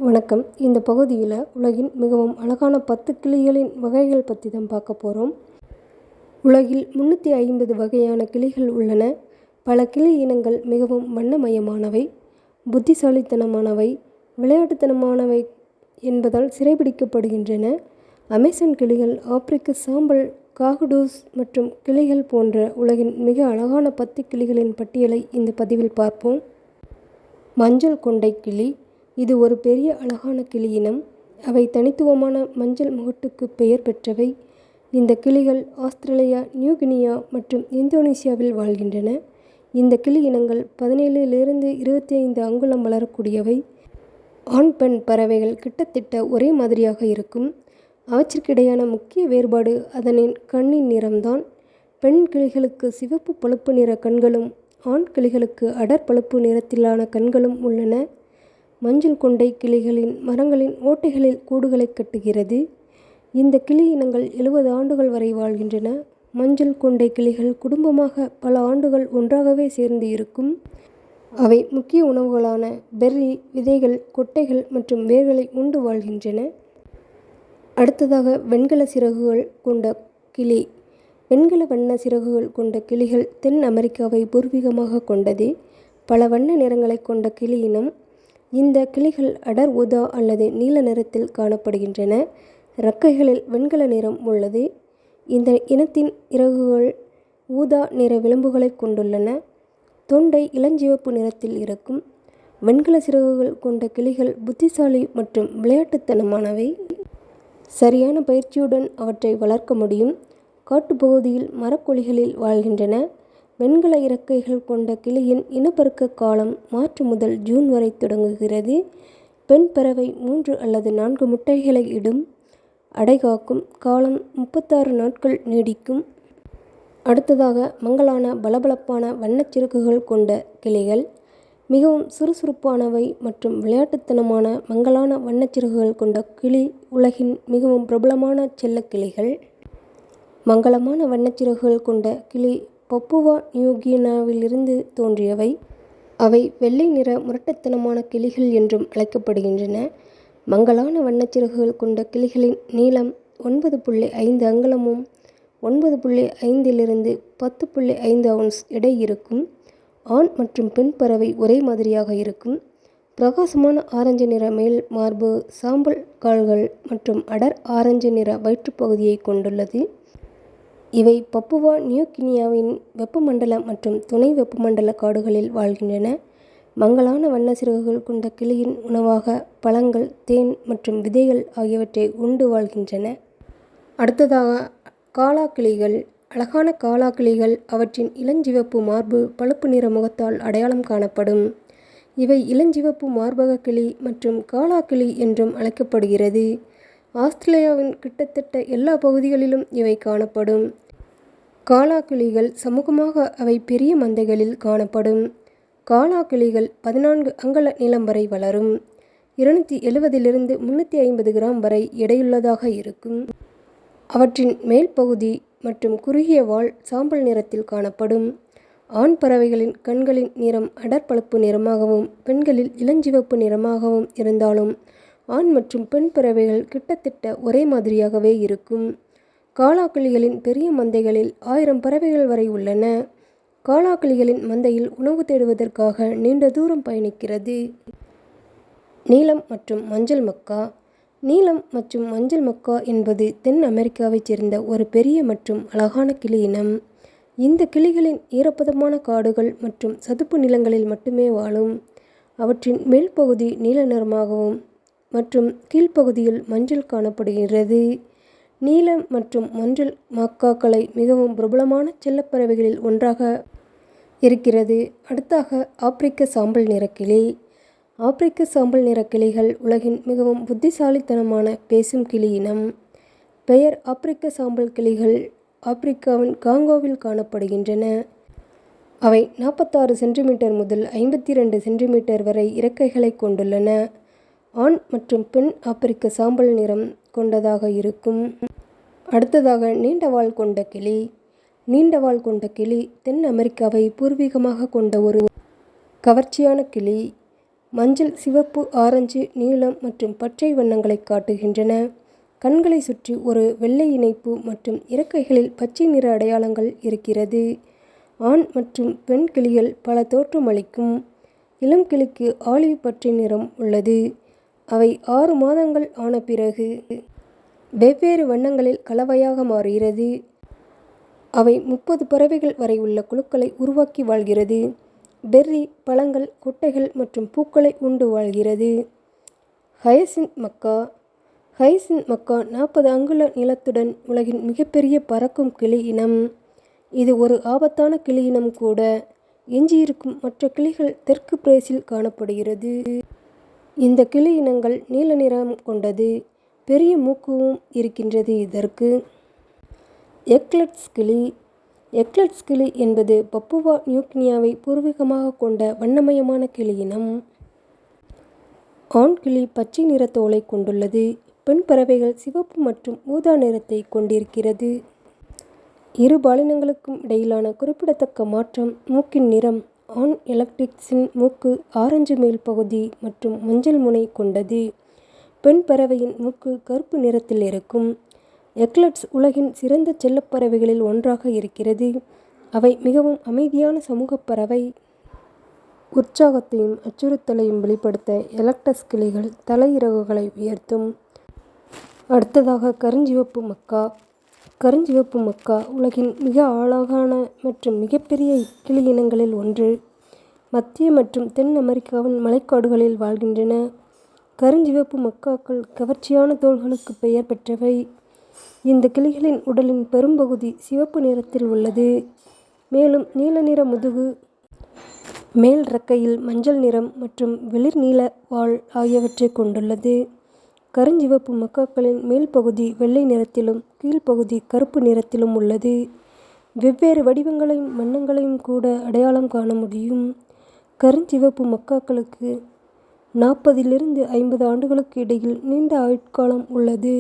வணக்கம். இந்த பகுதியில் உலகின் மிகவும் அழகான 10 கிளிகளின் வகைகள் பற்றி தான் பார்க்க போகிறோம். உலகில் 350 வகையான கிளிகள் உள்ளன. பல கிளி இனங்கள் மிகவும் வண்ணமயமானவை, புத்திசாலித்தனமானவை, விளையாட்டுத்தனமானவை என்பதால் சிறைபிடிக்கப்படுகின்றன. அமேசான் கிளிகள், ஆப்பிரிக்க சாம்பல், காகடூஸ் மற்றும் கிளிகள் போன்ற உலகின் மிக அழகான 10 கிளிகளின் பட்டியலை இந்த பதிவில் பார்ப்போம். மஞ்சள் கொண்டை கிளி. இது ஒரு பெரிய அழகான கிளி இனம். அவை தனித்துவமான மஞ்சள் முகட்டுக்கு பெயர் பெற்றவை. இந்த கிளிகள் ஆஸ்திரேலியா, நியூகினியா மற்றும் இந்தோனேசியாவில் வாழ்கின்றன. இந்த கிளி இனங்கள் 17 to 25 அங்குலம் வளரக்கூடியவை. ஆண் பெண் பறவைகள் கிட்டத்தட்ட ஒரே மாதிரியாக இருக்கும். அவற்றிற்கிடையான முக்கிய வேறுபாடு அதனின் கண்ணின் நிறம்தான். பெண் கிளிகளுக்கு சிவப்பு பழுப்பு நிற கண்களும் ஆண் கிளிகளுக்கு அடர் பழுப்பு நிறத்திலான கண்களும் உள்ளன. மஞ்சள் கொண்டை கிளிகளின் மரங்களின் ஓட்டைகளில் கூடுகளை கட்டுகிறது. இந்த கிளி இனங்கள் 70 ஆண்டுகள் வரை வாழ்கின்றன. மஞ்சள் கொண்டை கிளிகள் குடும்பமாக பல ஆண்டுகள் ஒன்றாகவே சேர்ந்து இருக்கும். அவை முக்கிய உணவுகளான பெர்ரி, விதைகள், கொட்டைகள் மற்றும் வேர்களை உண்டு வாழ்கின்றன. அடுத்ததாக வெண்கல சிறகுகள் கொண்ட கிளி. வெண்கல வண்ண சிறகுகள் கொண்ட கிளிகள் தென் அமெரிக்காவை பூர்வீகமாக கொண்டது. பல வண்ண நிறங்களை கொண்ட கிளி இனம். இந்த கிளிகள் அடர் ஊதா அல்லது நீல நிறத்தில் காணப்படுகின்றன. இறக்கைகளில் வெண்கல நிறம் உள்ளது. இந்த இனத்தின் இறகுகள் ஊதா நிற விளிம்புகளை கொண்டுள்ளன. தொண்டை இளஞ்சிவப்பு நிறத்தில் இருக்கும். வெண்கல சிறகுகள் கொண்ட கிளிகள் புத்திசாலி மற்றும் விளையாட்டுத்தனமானவை. சரியான பயிற்சியுடன் அவற்றை வளர்க்க முடியும். காட்டுப்பகுதியில் மரக்குழிகளில் வாழ்கின்றன. வெண்கல இறக்கைகள் கொண்ட கிளியின் இனப்பெருக்க காலம் மார்ச் முதல் ஜூன் வரை தொடங்குகிறது. பெண் பறவை 3 அல்லது 4 முட்டைகளை இடும். அடைகாக்கும் காலம் 36 நாட்கள் நீடிக்கும். அடுத்ததாக மங்கலான பளபளப்பான வண்ணச்சிறகுகள் கொண்ட கிளிகள். மிகவும் சுறுசுறுப்பானவை மற்றும் விளையாட்டுத்தனமான மங்கலான வண்ணச்சிறகுகள் கொண்ட கிளி உலகின் மிகவும் பிரபலமான செல்லக்கிளிகள். மங்கலமான வண்ணச்சிறகுகள் கொண்ட கிளி பப்புவா நியூகினியாவிலிருந்து தோன்றியவை. அவை வெள்ளை நிற முரட்டுத்தனமான கிளிகள் என்றும் அழைக்கப்படுகின்றன. மங்கலான வண்ணச்சிறகுகள் கொண்ட கிளிகளின் நீளம் 9.5 அங்குலமும் 9.5 to 10.5 அவுன்ஸ் எடை இருக்கும். ஆண் மற்றும் பெண் பறவை ஒரே மாதிரியாக இருக்கும். பிரகாசமான ஆரஞ்சு நிற மேல் மார்பு, சாம்பல் கால்கள் மற்றும் அடர் ஆரஞ்சு நிற வயிற்றுப்பகுதியை கொண்டுள்ளது. இவை பப்புவா நியூகினியாவின் வெப்பமண்டல மற்றும் துணை வெப்பமண்டல காடுகளில் வாழ்கின்றன. மங்கலான வண்ண சிறகுகள் கொண்ட கிளியின் உணவாக பழங்கள், தேன் மற்றும் விதைகள் ஆகியவற்றை உண்டு வாழ்கின்றன. அடுத்ததாக காலா கிளிகள். அழகான காலா கிளிகள் அவற்றின் இளஞ்சிவப்பு மார்பு, பழுப்பு நிற முகத்தால் அடையாளம் காணப்படும். இவை இளஞ்சிவப்பு மார்பக கிளி மற்றும் காலா கிளி என்றும் அழைக்கப்படுகிறது. ஆஸ்திரேலியாவின் கிட்டத்தட்ட எல்லா பகுதிகளிலும் இவை காணப்படும். காலா கிளிகள் சமூகமாக அவை பெரிய மந்தைகளில் காணப்படும். காலா கிளிகள் 14 அங்குல நீளம் வரை வளரும். 270 to 350 கிராம் வரை எடையுள்ளதாக இருக்கும். அவற்றின் மேல் பகுதி மற்றும் குறுகிய வால் சாம்பல் நிறத்தில் காணப்படும். ஆண் பறவைகளின் கண்களின் நிறம் அடர் பழுப்பு நிறமாகவும் பெண்களில் இளஞ்சிவப்பு நிறமாகவும் இருந்தாலும் ஆண் மற்றும் பெண் பறவைகள் கிட்டத்தட்ட ஒரே மாதிரியாகவே இருக்கும். காலா கிளிகளின் பெரிய மந்தைகளில் 1000 பறவைகள் வரை உள்ளன. காலா கிளிகளின் மந்தையில் உணவு தேடுவதற்காக நீண்ட தூரம் பயணிக்கிறது. நீலம் மற்றும் மஞ்சள் மக்கா. நீலம் மற்றும் மஞ்சள் மக்கா என்பது தென் அமெரிக்காவைச் சேர்ந்த ஒரு பெரிய மற்றும் அழகான கிளி இனம். இந்த கிளிகளின் ஈரப்பதமான காடுகள் மற்றும் சதுப்பு நிலங்களில் மட்டுமே வாழும். அவற்றின் மேல் பகுதி நீல நிறமாகவும் மற்றும் கீழ்ப்பகுதியில் மஞ்சள் காணப்படுகிறது. நீலம் மற்றும் மஞ்சள் மக்காக்களை மிகவும் பிரபலமான செல்லப்பறவைகளில் ஒன்றாக இருக்கிறது. அடுத்தாக ஆப்பிரிக்க சாம்பல் நிறக்கிளி. ஆப்பிரிக்க சாம்பல் நிறக்கிளிகள் உலகின் மிகவும் புத்திசாலித்தனமான பேசும் கிளி இனம். பெயர் ஆப்பிரிக்க சாம்பல் கிளிகள் ஆப்பிரிக்காவின் காங்கோவில் காணப்படுகின்றன. அவை 46 சென்டிமீட்டர் முதல் 52 சென்டிமீட்டர் வரை இறக்கைகளை கொண்டுள்ளன. ஆண் மற்றும் பெண் ஆப்பிரிக்க சாம்பல் நிறம் கொண்டதாக இருக்கும். அடுத்ததாக நீண்ட வால் கொண்ட கிளி. நீண்ட வால் கொண்ட கிளி தென் அமெரிக்காவை பூர்வீகமாக கொண்ட ஒரு கவர்ச்சியான கிளி. மஞ்சள், சிவப்பு, ஆரஞ்சு, நீலம் மற்றும் பச்சை வண்ணங்களை காட்டுகின்றன. கண்களை சுற்றி ஒரு வெள்ளை இணைப்பு மற்றும் இறக்கைகளில் பச்சை நிற அடையாளங்கள் இருக்கிறது. ஆண் மற்றும் பெண் கிளிகள் பல தோற்றமளிக்கும். இளம் கிளிக்கு ஆலிவ் பச்சை நிறம் உள்ளது. அவை 6 மாதங்கள் ஆன பிறகு வெவ்வேறு வண்ணங்களில் கலவையாக மாறுகிறது. அவை 30 பறவைகள் வரை உள்ள குழுக்களை உருவாக்கி வாழ்கிறது. பெர்ரி, பழங்கள், கொட்டைகள் மற்றும் பூக்களை உண்டு வாழ்கிறது. ஹயசின்த் மக்கா. ஹயசின்த் மக்கா 40 அங்குல நீளத்துடன் உலகின் மிகப்பெரிய பறக்கும் கிளி இனம். இது ஒரு ஆபத்தான கிளி இனம் கூட. எஞ்சியிருக்கும் மற்ற கிளிகள் தெற்கு பிரேசில் காணப்படுகிறது. இந்த கிளி இனங்கள் நீல நிறம் கொண்டது. பெரிய மூக்கும் இருக்கின்றது இதற்கு. எக்லெட்ஸ் கிளி. எக்லெட்ஸ் கிளி என்பது பப்புவா நியூகினியாவை பூர்வீகமாக கொண்ட வண்ணமயமான கிளி இனம். ஆண் கிளி பச்சை நிற தோலை கொண்டுள்ளது. பெண் பறவைகள் சிவப்பு மற்றும் ஊதா நிறத்தை கொண்டிருக்கிறது. இரு பாலினங்களுக்கும் இடையிலான குறிப்பிடத்தக்க மாற்றம் மூக்கின் நிறம். ஆண் எக்லெட்ஸின் மூக்கு ஆரஞ்சு மேல் பகுதி மற்றும் மஞ்சள் முனை கொண்டது. பெண் பறவையின் மூக்கு கருப்பு நிறத்தில் இருக்கும். எக்லெட்ஸ் உலகின் சிறந்த செல்லப்பறவைகளில் ஒன்றாக இருக்கிறது. அவை மிகவும் அமைதியான சமூகப் பறவை. உற்சாகத்தையும் அச்சுறுத்தலையும் வெளிப்படுத்த எக்லெட்ஸ் கிளிகள் தலை இறகுகளை உயர்த்தும். அடுத்ததாக கருஞ்சிவப்பு மக்கா. கருஞ்சிவப்பு மக்கா உலகின் மிக அழகான மற்றும் மிகப்பெரிய கிளி இனங்களில் ஒன்று. மத்திய மற்றும் தென் அமெரிக்காவின் மழைக்காடுகளில் வாழ்கின்றன. கருஞ்சிவப்பு மக்காக்கள் கவர்ச்சியான தோல்களுக்கு பெயர் பெற்றவை. இந்த கிளிகளின் உடலின் பெரும்பகுதி சிவப்பு நிறத்தில் உள்ளது. மேலும் நீல நிற முதுகு, மேல் இறக்கையில் மஞ்சள் நிறம் மற்றும் வெளிர் நீல வால் ஆகியவற்றை கொண்டுள்ளது. கருஞ்சிவப்பு மக்காக்களின் மேல் பகுதி வெள்ளை நிறத்திலும் கீழ்ப்பகுதி கருப்பு நிறத்திலும் உள்ளது. வெவ்வேறு வடிவங்களையும் வண்ணங்களையும் கூட அடையாளம் காண முடியும். கருஞ்சிவப்பு மக்காக்களுக்கு 40 லிருந்து 50 ஆண்டுகளுக்கு இடையில் நீண்ட ஆயுட்காலம் உள்ளது.